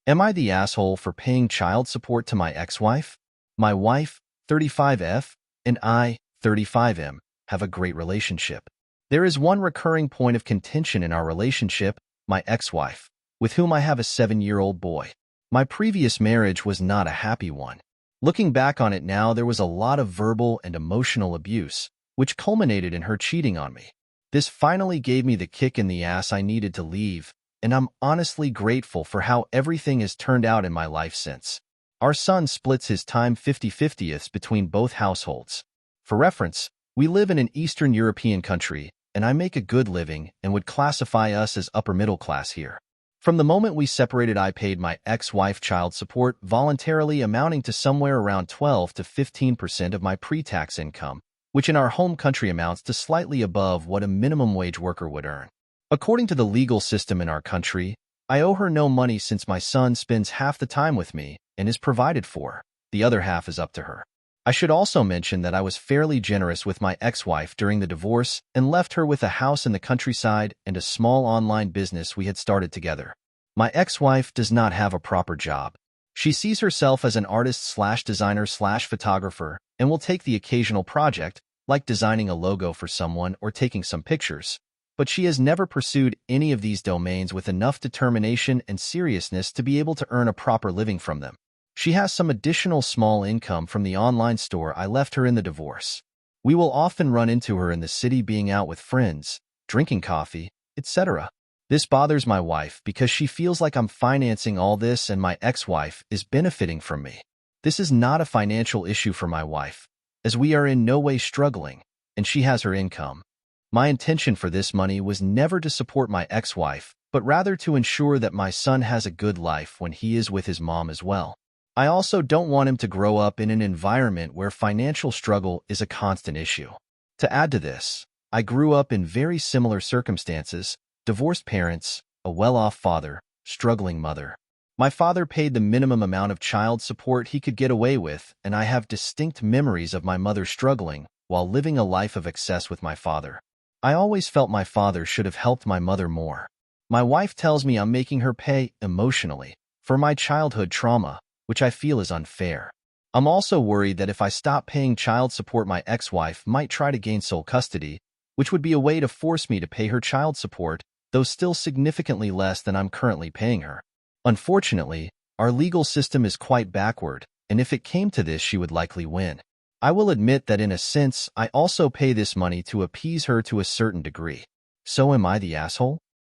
Am I the asshole for paying child support to my ex-wife? My wife, 35F, and I, 35M, have a great relationship. There is one recurring point of contention in our relationship, my ex-wife, with whom I have a 7-year-old boy. My previous marriage was not a happy one. Looking back on it now, there was a lot of verbal and emotional abuse, which culminated in her cheating on me. This finally gave me the kick in the ass I needed to leave, and I'm honestly grateful for how everything has turned out in my life since. Our son splits his time 50-50ths between both households. For reference, we live in an Eastern European country, and I make a good living and would classify us as upper middle class here. From the moment we separated, I paid my ex-wife child support voluntarily, amounting to somewhere around 12 to 15% of my pre-tax income, which in our home country amounts to slightly above what a minimum wage worker would earn. According to the legal system in our country, I owe her no money since my son spends half the time with me and is provided for. The other half is up to her. I should also mention that I was fairly generous with my ex-wife during the divorce and left her with a house in the countryside and a small online business we had started together. My ex-wife does not have a proper job. She sees herself as an artist/designer/photographer and will take the occasional project, like designing a logo for someone or taking some pictures. But she has never pursued any of these domains with enough determination and seriousness to be able to earn a proper living from them. She has some additional small income from the online store I left her in the divorce. We will often run into her in the city being out with friends, drinking coffee, etc. This bothers my wife because she feels like I'm financing all this and my ex-wife is benefiting from me. This is not a financial issue for my wife, as we are in no way struggling, and she has her income. My intention for this money was never to support my ex-wife, but rather to ensure that my son has a good life when he is with his mom as well. I also don't want him to grow up in an environment where financial struggle is a constant issue. To add to this, I grew up in very similar circumstances: divorced parents, a well-off father, struggling mother. My father paid the minimum amount of child support he could get away with, and I have distinct memories of my mother struggling while living a life of excess with my father. I always felt my father should have helped my mother more. My wife tells me I'm making her pay, emotionally, for my childhood trauma, which I feel is unfair. I'm also worried that if I stop paying child support, my ex-wife might try to gain sole custody, which would be a way to force me to pay her child support, though still significantly less than I'm currently paying her. Unfortunately, our legal system is quite backward, and if it came to this, she would likely win. I will admit that in a sense, I also pay this money to appease her to a certain degree. So am I the asshole?